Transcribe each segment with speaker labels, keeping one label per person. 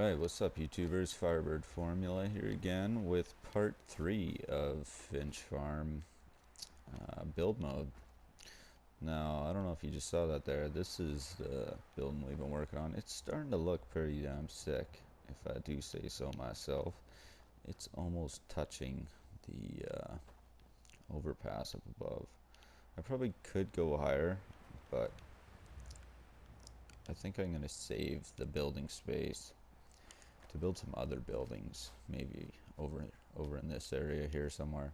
Speaker 1: Alright, what's up YouTubers? Firebird Formula here again with part 3 of Finch Farm build mode. Now, I don't know if you just saw that there. This is the building we've been working on. It's starting to look pretty damn sick, if I do say so myself. It's almost touching the overpass up above. I probably could go higher, but I think I'm going to save the building space to build some other buildings, maybe over in this area here somewhere.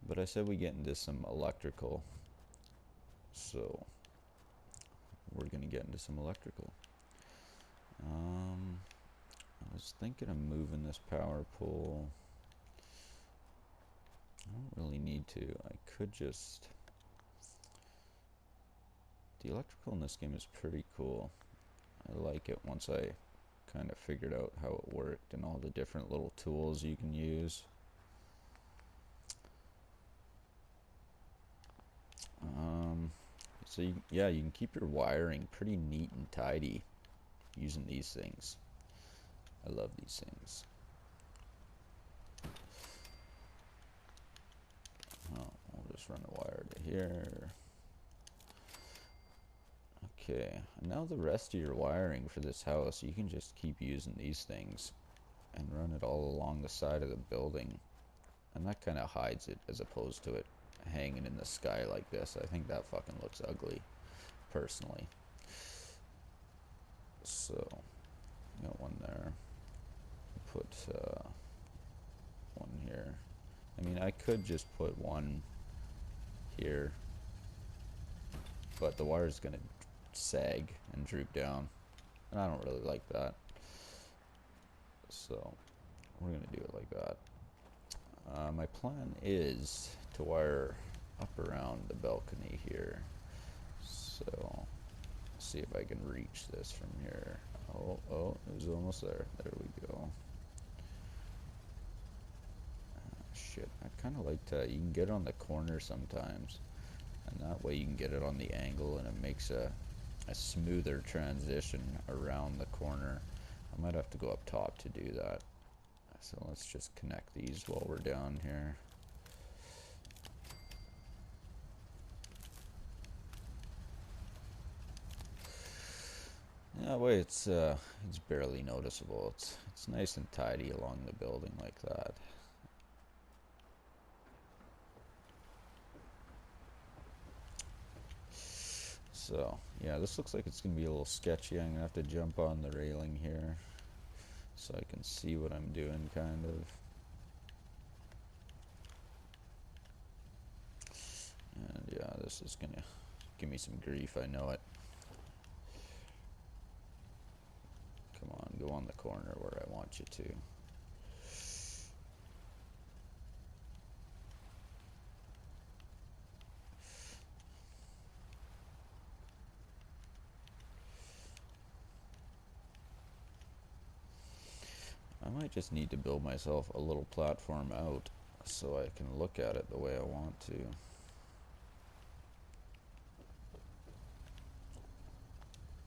Speaker 1: But I said we get into some electrical, so we're gonna get into some electrical. I was thinking of moving this power pole. I don't really need to. I could just... The electrical in this game is pretty cool. I like it once I kind of figured out how it worked and all the different little tools you can use. So yeah, you can keep your wiring pretty neat and tidy using these things. I love these things. Oh, we'll just run a wire to here. Okay, and now the rest of your wiring for this house, you can just keep using these things and run it all along the side of the building. And that kind of hides it as opposed to it hanging in the sky like this. I think that fucking looks ugly, personally. So, got one there. Put one here. I mean, I could just put one here, but the wire's gonna sag and droop down, and I don't really like that. So, we're gonna do it like that. My plan is to wire up around the balcony here. So, see if I can reach this from here. Oh, it was almost there. There we go. Shit, I kind of like to, you can get it on the corner sometimes, and that way you can get it on the angle and it makes a smoother transition around the corner. I might have to go up top to do that. So let's just connect these while we're down here. That way it's barely noticeable. It's nice and tidy along the building like that. So yeah, this looks like it's gonna be a little sketchy. I'm gonna have to jump on the railing here so I can see what I'm doing, kind of. And yeah, this is gonna give me some grief, I know it. Come on, go on the corner where I want you to. I might just need to build myself a little platform out so I can look at it the way I want to.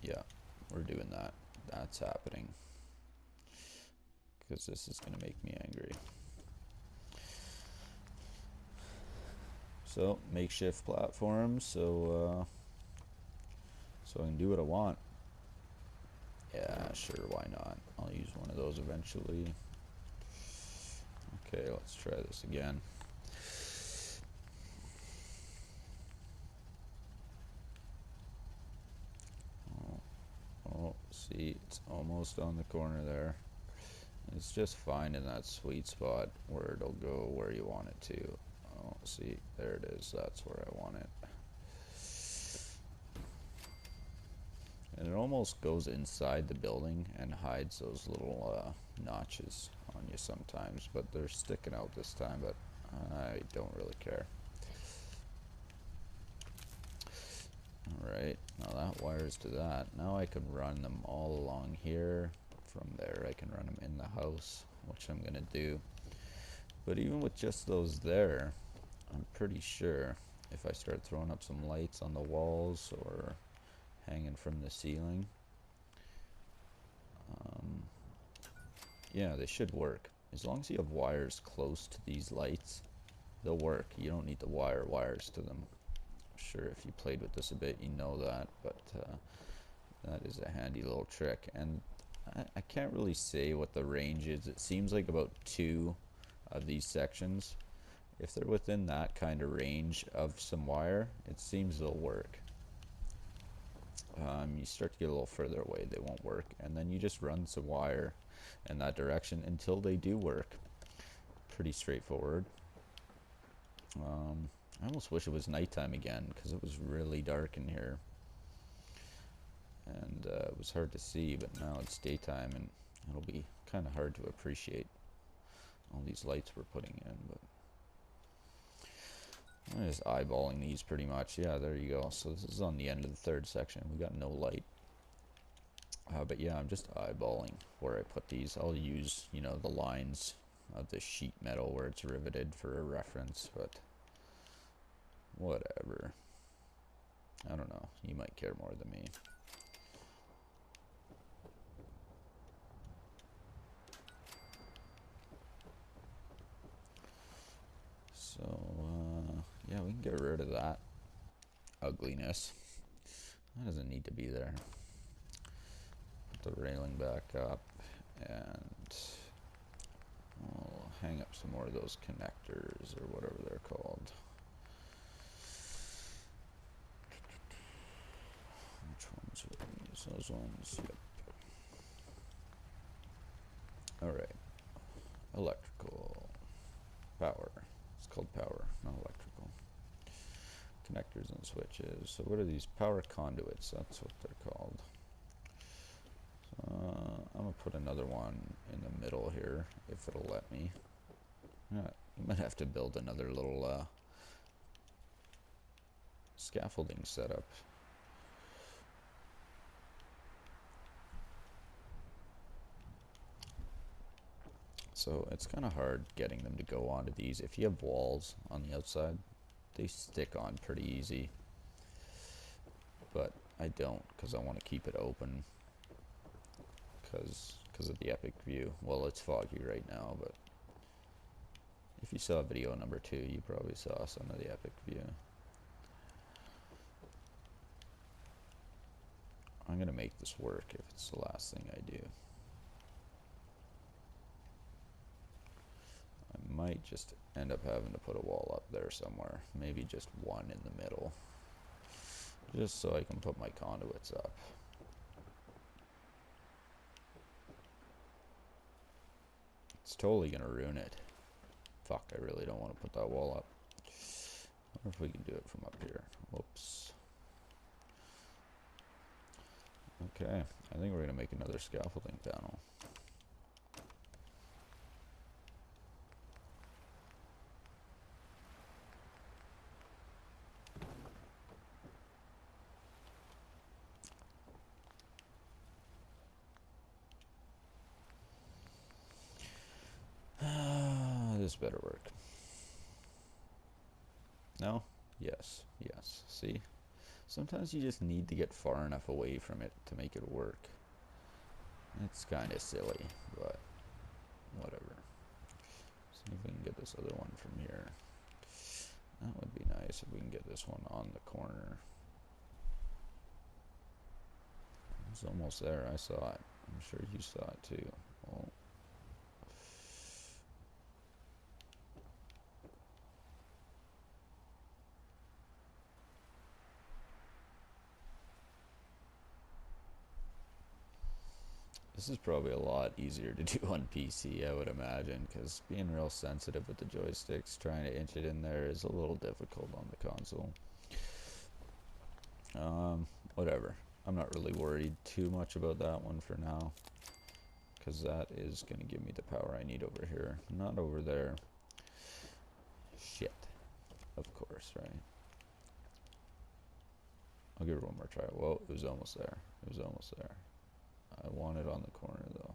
Speaker 1: Yeah, we're doing that. That's happening. Because this is going to make me angry. So, makeshift platform, so I can do what I want. Yeah, sure, why not? I'll use one of those eventually. Okay, let's try this again. Oh, see, it's almost on the corner there. It's just finding that sweet spot where it'll go where you want it to. Oh, see, there it is. That's where I want it. And it almost goes inside the building and hides those little notches on you sometimes, but they're sticking out this time, but I don't really care. Alright, now that wires to that. Now I can run them all along here. From there I can run them in the house, which I'm gonna do. But even with just those there, I'm pretty sure if I start throwing up some lights on the walls or hanging from the ceiling, Yeah, they should work. As long as you have wires close to these lights, they'll work. You don't need to wire wires to them. I'm sure if you played with this a bit, you know that, but that is a handy little trick. And I can't really say what the range is. It seems like about 2 of these sections. If they're within that kind of range of some wire, it seems they'll work. You start to get a little further away, they won't work, and then you just run some wire in that direction until they do work. Pretty straightforward. I almost wish it was nighttime again, because it was really dark in here, and it was hard to see, but now it's daytime, and it'll be kind of hard to appreciate all these lights we're putting in. But I'm just eyeballing these pretty much. Yeah, there you go. So this is on the end of the 3rd section. We got no light. But yeah, I'm just eyeballing where I put these. I'll use, you know, the lines of the sheet metal where it's riveted for a reference, but whatever. I don't know. You might care more than me. So, yeah, we can get rid of that ugliness. That doesn't need to be there. Put the railing back up, and we'll hang up some more of those connectors, or whatever they're called. Which ones are these? Those ones? Yep. Alright. Electrical. Power. It's called power, not electrical. Connectors and switches. So what are these? Power conduits. That's what they're called. I'm going to put another one in the middle here, if it'll let me. Yeah, you might have to build another little scaffolding setup. So it's kind of hard getting them to go onto these. If you have walls on the outside, they stick on pretty easy. But I don't, because I want to keep it open. Because of the epic view. Well, it's foggy right now, but if you saw video number 2, you probably saw some of the epic view. I'm going to make this work if it's the last thing I do. I might just end up having to put a wall up there somewhere. Maybe just one in the middle. Just so I can put my conduits up. It's totally going to ruin it. Fuck, I really don't want to put that wall up. I wonder if we can do it from up here. Whoops. Okay, I think we're going to make another scaffolding panel. This better work. No? Yes. Yes. See? Sometimes you just need to get far enough away from it to make it work. It's kind of silly, but whatever. See if we can get this other one from here. That would be nice if we can get this one on the corner. It's almost there. I saw it. I'm sure you saw it too. Oh. This is probably a lot easier to do on PC, I would imagine, because being real sensitive with the joysticks, trying to inch it in there is a little difficult on the console. Whatever. I'm not really worried too much about that one for now, because that is going to give me the power I need over here, not over there. Shit. Of course, right? I'll give it one more try. Whoa, it was almost there. It was almost there. I want it on the corner, though.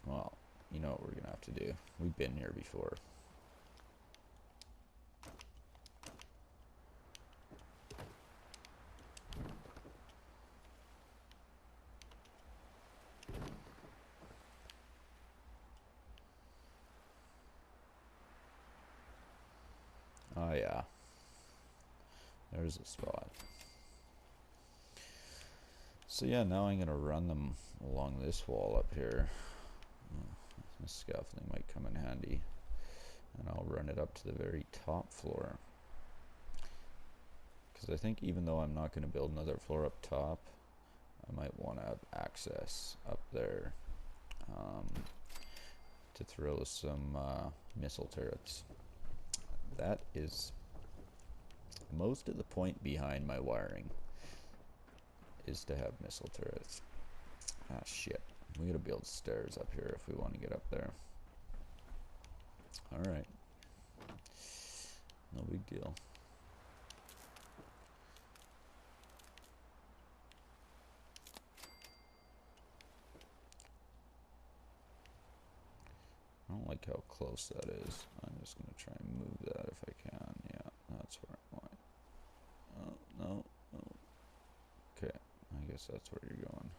Speaker 1: Well, you know what we're going to have to do. We've been here before. There's a spot. So yeah, now I'm gonna run them along this wall up here. The scaffolding might come in handy. And I'll run it up to the very top floor. Because I think even though I'm not going to build another floor up top, I might want to have access up there to throw some missile turrets. That is most of the point behind my wiring, is to have missile turrets. Ah, shit. We gotta build stairs up here if we want to get up there. Alright. No big deal. I don't like how close that is. I'm just going to try and move that if I can. Yeah, that's where I want. Oh, no, no. Okay, I guess that's where you're going.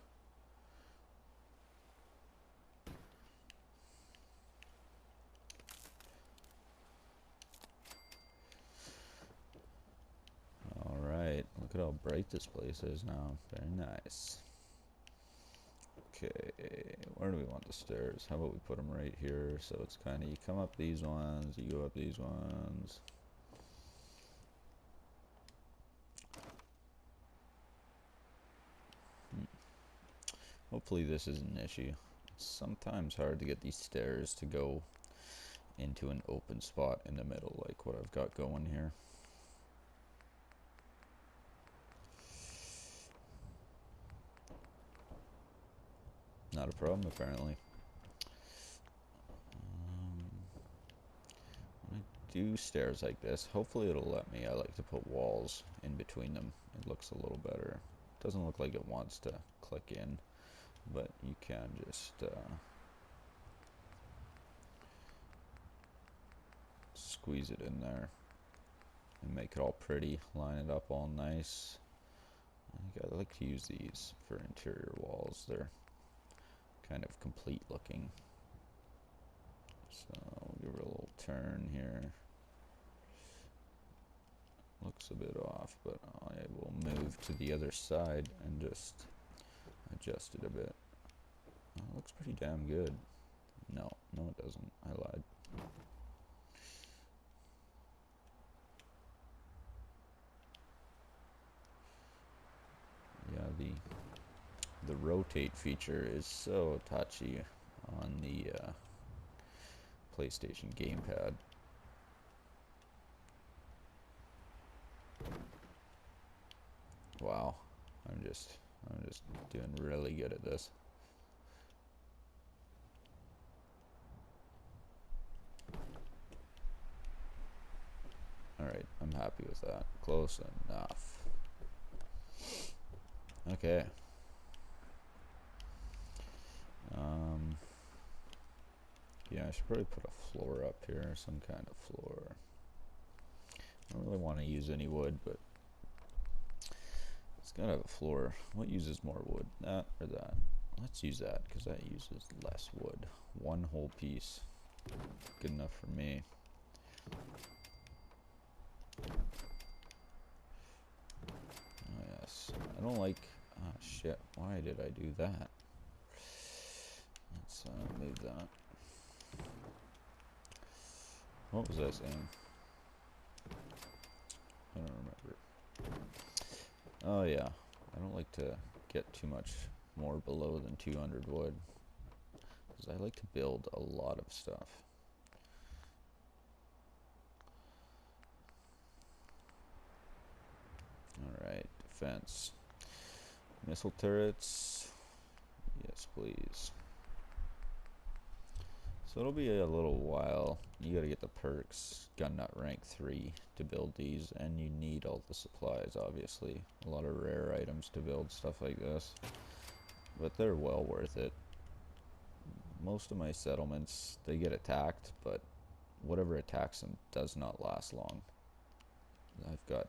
Speaker 1: Alright, look at how bright this place is now. Very nice. Okay, where do we want the stairs? How about we put them right here, so it's kind of, you come up these ones, you go up these ones. Hopefully this isn't an issue. It's sometimes hard to get these stairs to go into an open spot in the middle, like what I've got going here. Not a problem, apparently. When I do stairs like this, hopefully it'll let me. I like to put walls in between them. It looks a little better. Doesn't look like it wants to click in, but you can just squeeze it in there and make it all pretty. Line it up all nice. I like to use these for interior walls. They're kind of complete looking. So we'll give her a little turn here. Looks a bit off, but I will move to the other side and just adjust it a bit. Looks pretty damn good. No, it doesn't. I lied. Yeah, the rotate feature is so touchy on the PlayStation gamepad. Wow, I'm just doing really good at this. Alright, I'm happy with that. Close enough. Okay. Yeah, I should probably put a floor up here, some kind of floor. I don't really want to use any wood, but it's gotta have a floor. What uses more wood? That or that? Let's use that, because that uses less wood. One whole piece. Good enough for me. Oh yes. I don't like... Ah, shit. Why did I do that? Let's move that. What was I saying? I don't remember. Oh yeah. I don't like to get too much more below than 200 wood, because I like to build a lot of stuff. Alright, defense. Missile turrets. Yes, please. So it'll be a little while. You gotta get the perks, gun nut rank 3 to build these, and you need all the supplies, obviously. A lot of rare items to build stuff like this. But they're well worth it. Most of my settlements, they get attacked, but whatever attacks them does not last long. I've got